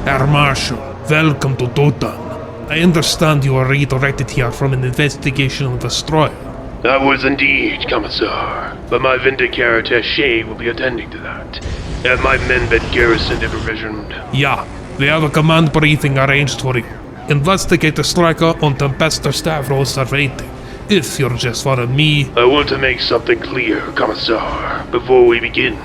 Herr Marshal, welcome to Dotan. I understand you are redirected here from an investigation of the destroyer. I was indeed, Commissar, but my Vindicator attaché will be attending to that. Have my men been garrisoned and provisioned? Yeah, we have a command briefing arranged for you. Investigator Stryker on Tempesta Stavros are waiting. If you'll just follow me... I want to make something clear, Commissar, before we begin.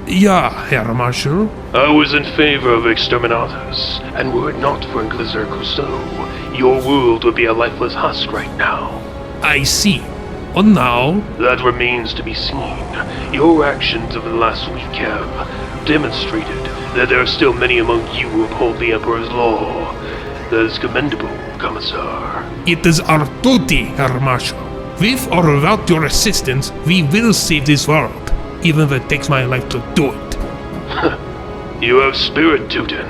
Yeah, Herr Marshal. I was in favor of exterminatus, and were it not for Inquisitor Cousteau, your world would be a lifeless husk right now. I see. And now? That remains to be seen. Your actions over the last week have demonstrated that there are still many among you who uphold the Emperor's law. That is commendable, Commissar. It is our duty, Herr Marshal. With or without your assistance, we will save this world, even if it takes my life to do it. You have spirit, Teuton.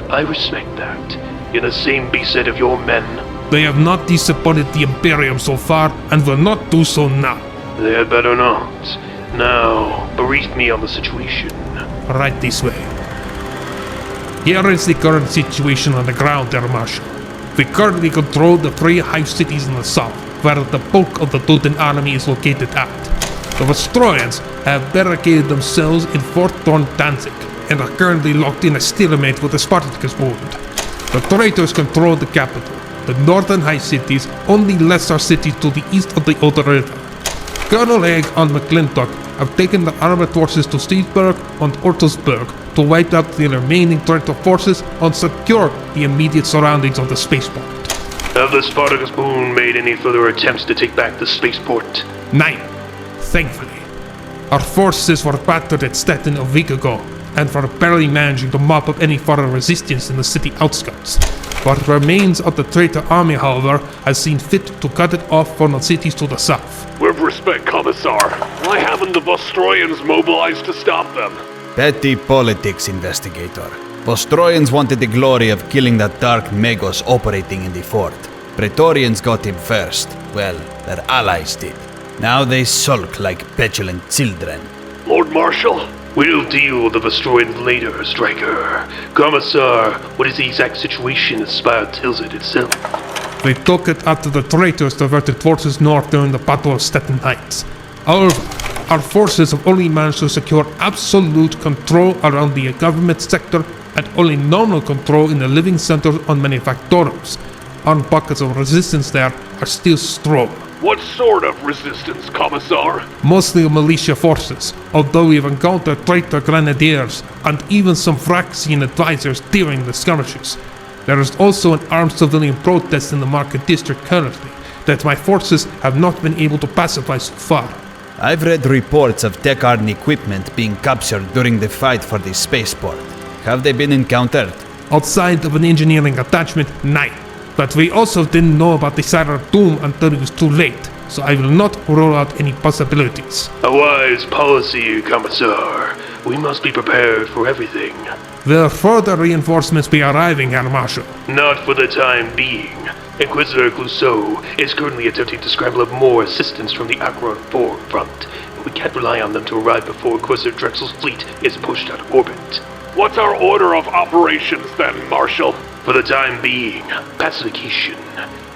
I respect that. In the same beset of your men. They have not disappointed the Imperium so far, and will not do so now. They had better not. Now, brief me on the situation. Right this way. Here is the current situation on the ground, Herr Marshal. We currently control the three hive cities in the south, where the bulk of the Teuton army is located at. The Vestroians have barricaded themselves in Fort Thorn Danzig, and are currently locked in a stalemate with the Spartacus wound. The traitors control the capital, the northern high cities, only lesser cities to the east of the Oder River. Colonel Egg and McClintock have taken the armored forces to Steveburg and Ortelsburg to wipe out the remaining traitor forces and secure the immediate surroundings of the spaceport. Have the Spartacus Moon made any further attempts to take back the spaceport? 9. Thankfully. Our forces were battered at Stettin a week ago, and were barely managing to mop up any further resistance in the city outskirts. What remains of the traitor army, however, has seen fit to cut it off from the cities to the south. With respect, Commissar, why haven't the Vostroyans mobilized to stop them? Petty politics, Investigator. Vostroyans wanted the glory of killing that dark Magos operating in the fort. Praetorians got him first. Well, their allies did. Now they sulk like petulant children. Lord Marshal? We'll deal with the Vestroians later, Stryker. Commissar, what is the exact situation as Spire tells it itself? They took it after the traitors diverted forces north during the Battle of Stettin Heights. However, our forces have only managed to secure absolute control around the government sector and only nominal control in the living centers on manufacturers. Armed pockets of resistance there are still strong. What sort of resistance, Commissar? Mostly militia forces, although we've encountered traitor grenadiers and even some Phryxian advisors during the skirmishes. There is also an armed civilian protest in the market district currently that my forces have not been able to pacify so far. I've read reports of Deckard equipment being captured during the fight for the spaceport. Have they been encountered? Outside of an engineering attachment, 9. But we also didn't know about the Siren Doom until it was too late, so I will not rule out any possibilities. A wise policy, Commissar. We must be prepared for everything. Will further reinforcements be arriving, Herr Marshal? Not for the time being. Inquisitor Clouseau is currently attempting to scramble up more assistance from the Acheron 4 front, but we can't rely on them to arrive before Inquisitor Drexel's fleet is pushed out of orbit. What's our order of operations then, Marshal? For the time being, pacification.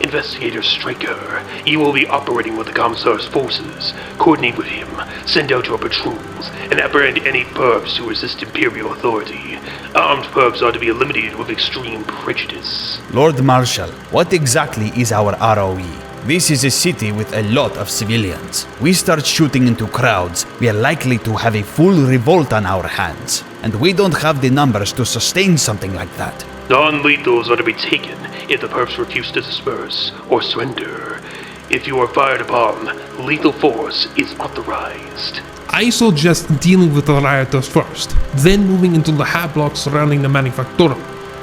Investigator Stryker, you will be operating with the Commissar's forces. Coordinate with him, send out your patrols, and apprehend any perps who resist Imperial authority. Armed perps are to be eliminated with extreme prejudice. Lord Marshal, what exactly is our ROE? This is a city with a lot of civilians. We start shooting into crowds, we are likely to have a full revolt on our hands. And we don't have the numbers to sustain something like that. Non-lethals are to be taken if the perps refuse to disperse or surrender. If you are fired upon, lethal force is authorized. I suggest dealing with the rioters first, then moving into the hab blocks surrounding the manufacturer.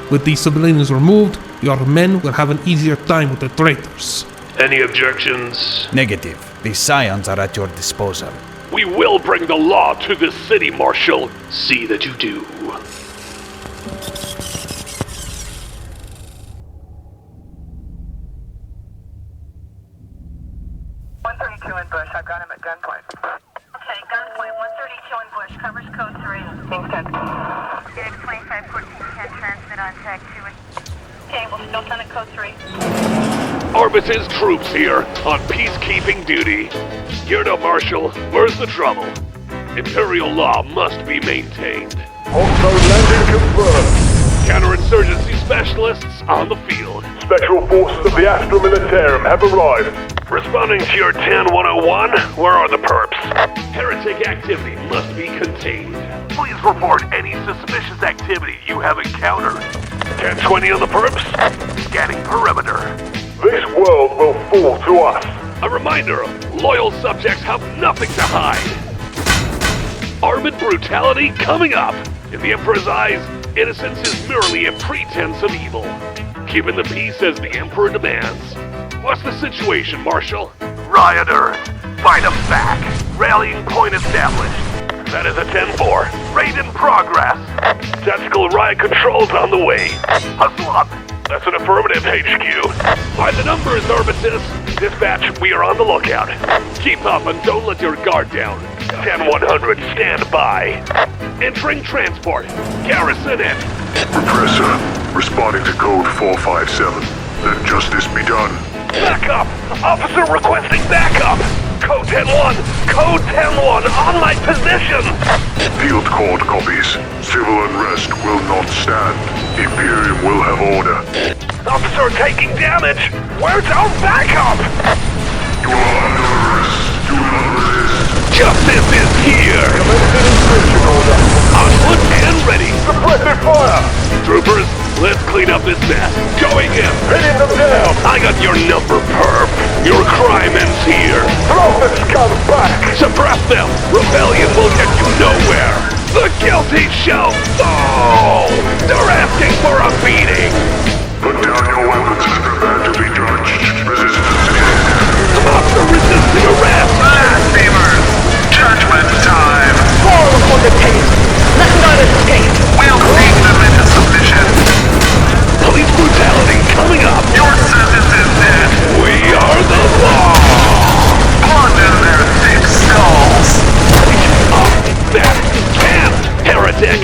With these civilians removed, your men will have an easier time with the traitors. Any objections? Negative. The scions are at your disposal. We will bring the law to this city, Marshal. See that you do. In Bush. I've got him at gunpoint. Okay, gunpoint 132 in Bush. Covers code 3. Being sent. Unit 2514 can't transmit Target on track 2. Okay, we'll still send it code 3. Arbite's troops here, on peacekeeping duty. You're no marshal, where's the trouble? Imperial law must be maintained. Also landing confirmed. Counterinsurgency specialists on the field. Special forces of the Astra Militarum have arrived. Responding to your 10-101, where are the perps? Heretic activity must be contained. Please report any suspicious activity you have encountered. 10-20 on the perps? Scanning perimeter. This world will fall to us. A reminder, loyal subjects have nothing to hide. Armed brutality coming up. In the Emperor's eyes, innocence is merely a pretense of evil. Keeping the peace as the Emperor demands. What's the situation, Marshal? Rioters, fight them back. Rallying point established. That is a 10-4. Raid in progress. Tactical riot controls on the way. Hustle up. That's an affirmative, HQ. By the numbers, Arbitus. Dispatch, we are on the lookout. Keep up and don't let your guard down. 10-100, stand by. Entering transport. Garrison it. Repressor, responding to code 457. Let justice be done. Backup! Officer requesting backup! Code 10-1! Code 10-1 on my position! Field court copies. Civil unrest will not stand. Imperium will have order. Officer taking damage! Where's our backup? You are under arrest. Do not resist. Justice is here! On foot and ready! Suppressive fire! Troopers, let's clean up this mess. Going in! Hitting them down! I got your number, perp! Your crime ends here! Throw this scum back! Suppress them! Rebellion will get you nowhere! The guilty shall fall! They're asking for a beating! Put down your weapons and prepare to be judged. Resistance is ended. Officer resisting arrest! Blasphemers! Judgment time! Fall for the taste. Let not escape. We'll bring them into submission. Police brutality coming up! Your sentence is dead. We are the law! Plunder their thick skulls. Up! That can! Heretic!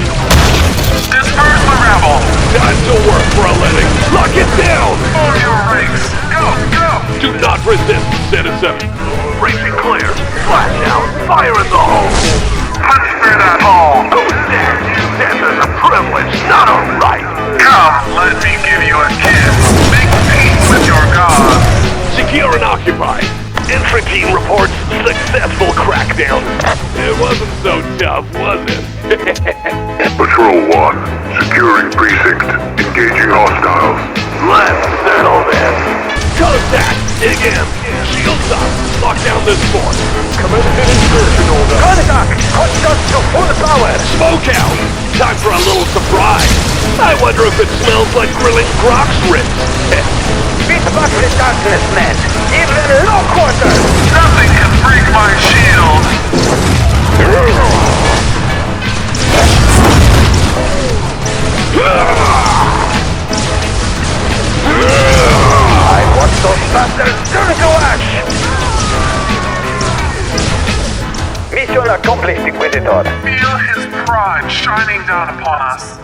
Disperse the rabble. Time to work for a living! Lock it down! For your ranks. Go, go! Do not resist, citizen! Racing clear! Flash out! Fire in the hole! Punch through that hole. Who said? Death is a privilege, not a right! Come, let me give you a kiss. Make peace with your gods. Secure and occupy! Entry team reports successful crackdown. It wasn't so tough, was it? Patrol 1. Securing precinct. Engaging hostiles. Let's settle this! Contact! Dig in! Shields up! Lock down this fort! Commencing insertion order. Contact. Contact to full power. Smoke out! Time for a little surprise! I wonder if it smells like grilling Grox ribs! Beat back the darkness, men. Even low quarters. Nothing can break my shield. I want those bastards turned to ash. Mission accomplished, Inquisitor. Feel his pride shining down upon us.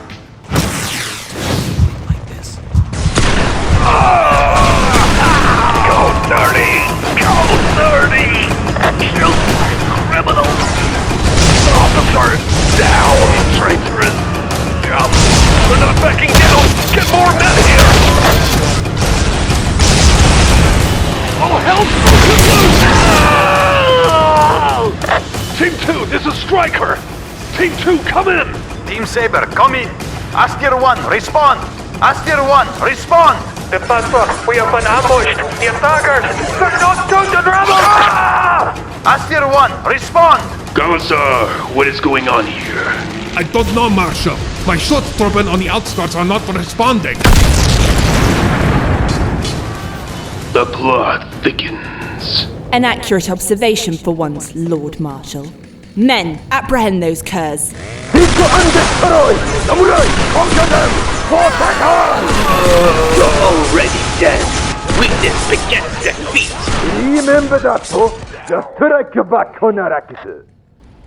Go dirty! Go dirty! Kill criminals! Officer, down! Traitors! Jump! They're not backing down! Get more men here! All hell's broken loose! Team 2, this is Stryker! Team 2, come in! Team Saber, come in. Aster 1, respond. Aster 1, respond. The pastor, we have been ambushed. The attackers, they're not doing the rebels! Aster 1, respond. Commissar, what is going on here? I don't know, Marshal. My Schutztruppen on the outskirts are not responding. The plot thickens. An accurate observation for once, Lord Marshal. Men, apprehend those curs. You're already dead. Witness begets defeat.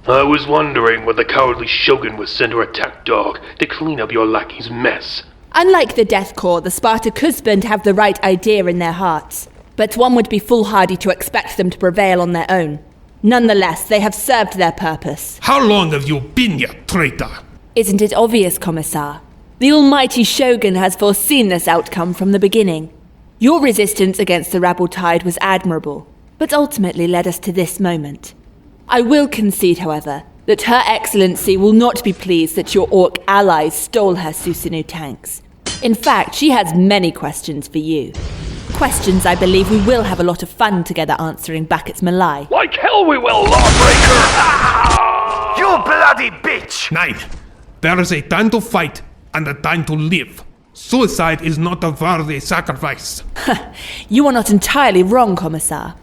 I was wondering what the cowardly Shogun would send her attack dog to clean up your lackey's mess. Unlike the Death Corps, the Spartakusbund have the right idea in their hearts, but one would be foolhardy to expect them to prevail on their own. Nonetheless, they have served their purpose. How long have you been here, traitor? Isn't it obvious, Commissar? The almighty Shogun has foreseen this outcome from the beginning. Your resistance against the rebel tide was admirable, but ultimately led us to this moment. I will concede, however, that Her Excellency will not be pleased that your Orc allies stole her Susanoo tanks. In fact, she has many questions for you. Questions I believe we will have a lot of fun together answering back at Malai. Like hell we will, Lawbreaker! Ah! You bloody bitch! 9. There is a time to fight and a time to live. Suicide is not a worthy sacrifice. You are not entirely wrong, Commissar.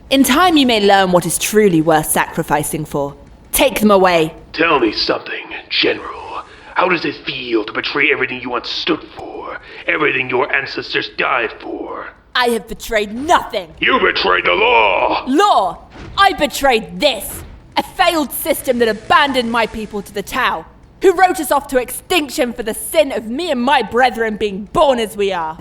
In time you may learn what is truly worth sacrificing for. Take them away. Tell me something, General. How does it feel to betray everything you once stood for? Everything your ancestors died for? I have betrayed nothing. You betrayed the law! Law! I betrayed this! A failed system that abandoned my people to the Tau, who wrote us off to extinction for the sin of me and my brethren being born as we are.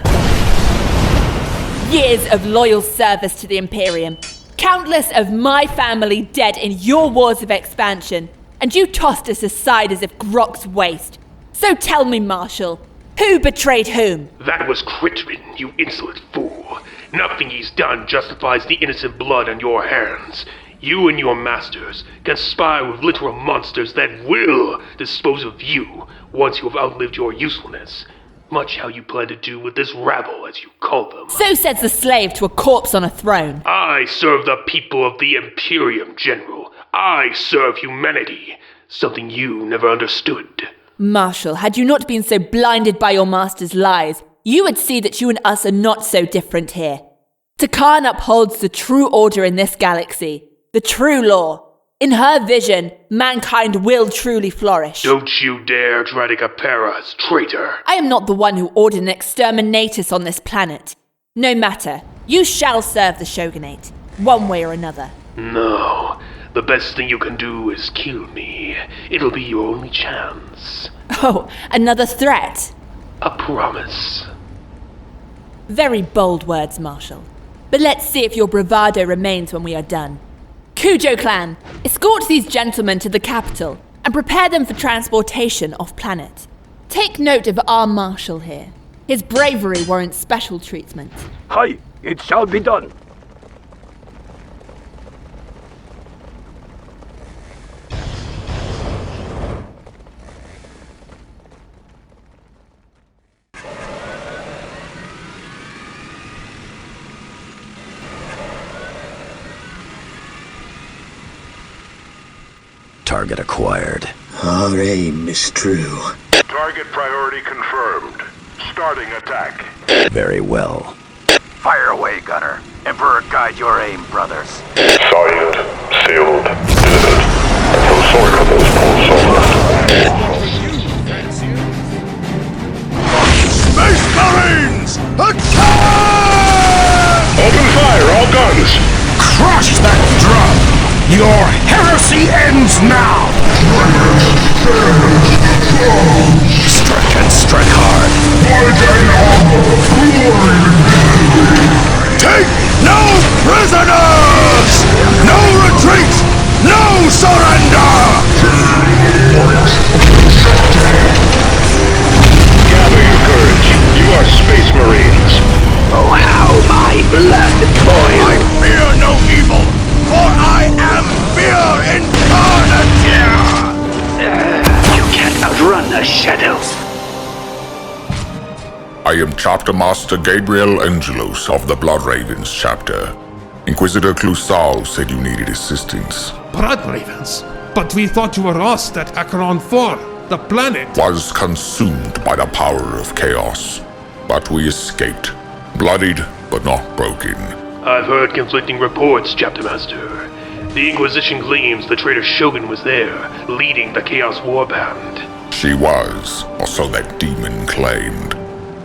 Years of loyal service to the Imperium. Countless of my family dead in your wars of expansion, and you tossed us aside as if Grok's waste. So tell me, Marshal, who betrayed whom? That was Kritrin, you insolent fool. Nothing he's done justifies the innocent blood on your hands. You and your masters conspire with literal monsters that will dispose of you once you have outlived your usefulness. Much how you plan to do with this rabble, as you call them. So says the slave to a corpse on a throne. I serve the people of the Imperium, General. I serve humanity. Something you never understood. Marshal, had you not been so blinded by your master's lies, you would see that you and us are not so different here. Takan upholds the true order in this galaxy, the true law. In her vision, mankind will truly flourish. Don't you dare try to compare us, traitor. I am not the one who ordered an exterminatus on this planet. No matter, you shall serve the Shogunate, one way or another. No, the best thing you can do is kill me. It'll be your only chance. Oh, another threat? A promise. Very bold words, Marshal. But let's see if your bravado remains when we are done. Kujo clan, escort these gentlemen to the capital and prepare them for transportation off-planet. Take note of our Marshal here. His bravery warrants special treatment. Aye, it shall be done. Target acquired. Our aim is true. Target priority confirmed. Starting attack. Very well. Fire away, gunner. Emperor guide your aim, brothers. Signed, sealed, delivered. I feel sorry for those poor souls. Space Marines! Attack! Open fire, all guns! Crush that drum! Your heresy ends now! Strike and strike hard. Take no prisoners! No retreat! No surrender! Gather your courage. You are Space Marines. Oh, how my blood boils! I fear no evil, for I am fear incarnate! You can't outrun the shadows. I am Chapter Master Gabriel Angelos of the Blood Ravens chapter. Inquisitor Clusal said you needed assistance. Blood Ravens? But we thought you were lost at Acheron 4, the planet. Was consumed by the power of chaos. But we escaped. Bloodied, but not broken. I've heard conflicting reports, Chapter Master. The Inquisition claims the traitor Shogun was there, leading the Chaos Warband. She was, or so that demon claimed.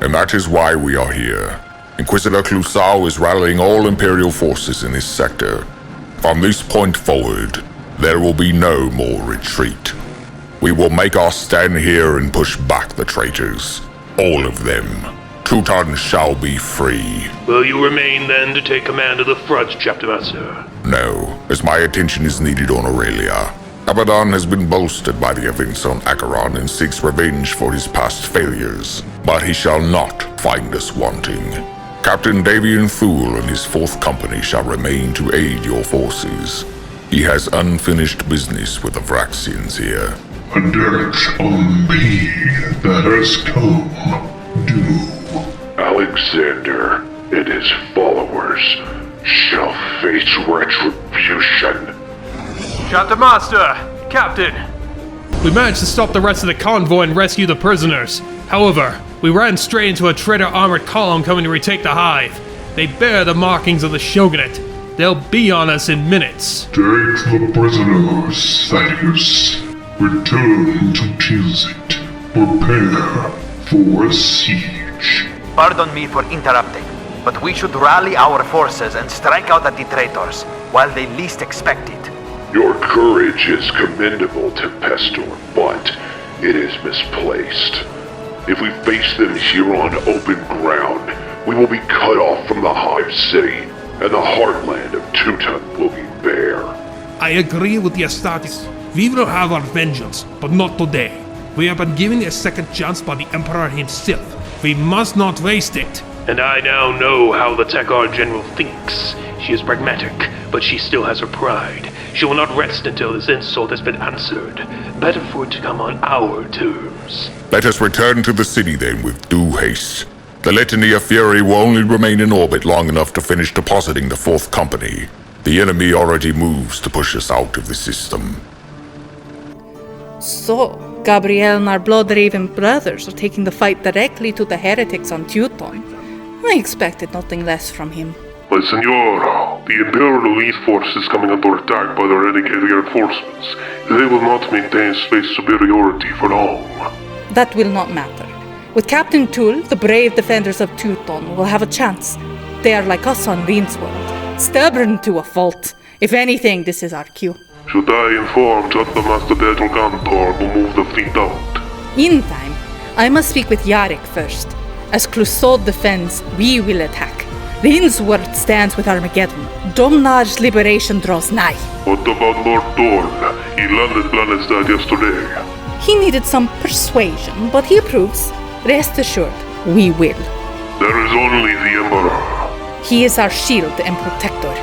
And that is why we are here. Inquisitor Clusal is rallying all Imperial forces in this sector. From this point forward, there will be no more retreat. We will make our stand here and push back the traitors. All of them. Teuton shall be free. Will you remain then to take command of the front, Chapter Master? No, as my attention is needed on Aurelia. Abaddon has been bolstered by the events on Acheron and seeks revenge for his past failures. But he shall not find us wanting. Captain Davian Thule and his 4th company shall remain to aid your forces. He has unfinished business with the Vraxians here. A debt on me that has come due. Alexander and his followers shall face retribution. Chapter Master! Captain! We managed to stop the rest of the convoy and rescue the prisoners. However, we ran straight into a traitor armored column coming to retake the hive. They bear the markings of the Shogunate. They'll be on us in minutes. Take the prisoners, Thaddeus. Return to Tilsit. Prepare for a siege. Pardon me for interrupting, but we should rally our forces and strike out at the traitors while they least expect it. Your courage is commendable, Tempestor, but it is misplaced. If we face them here on open ground, we will be cut off from the Hive City, and the heartland of Teuton will be bare. I agree with the Astartes. We will have our vengeance, but not today. We have been given a second chance by the Emperor himself. We must not waste it. And I now know how the Tekar General thinks. She is pragmatic, but she still has her pride. She will not rest until this insult has been answered. Better for it to come on our terms. Let us return to the city then with due haste. The Litany of Fury will only remain in orbit long enough to finish depositing the 4th company. The enemy already moves to push us out of the system. So, Gabrielle and our blood-raven brothers are taking the fight directly to the heretics on Teuton. I expected nothing less from him. My Senora, the Imperial Elite Force is coming under attack by the renegade reinforcements. They will not maintain space superiority for long. That will not matter. With Captain Thule, the brave defenders of Teuton will have a chance. They are like us on Rinsworld, stubborn to a fault. If anything, this is our cue. Should I inform Chapter Master Battle Gantor to move the fleet out? In time, I must speak with Yarrick first. As Clusod defends, we will attack. Rinsworld stands with Armageddon. Domnar's liberation draws nigh. What about Lord Dorn? He landed Planetstad yesterday. He needed some persuasion, but he approves. Rest assured, we will. There is only the Emperor. He is our shield and protector.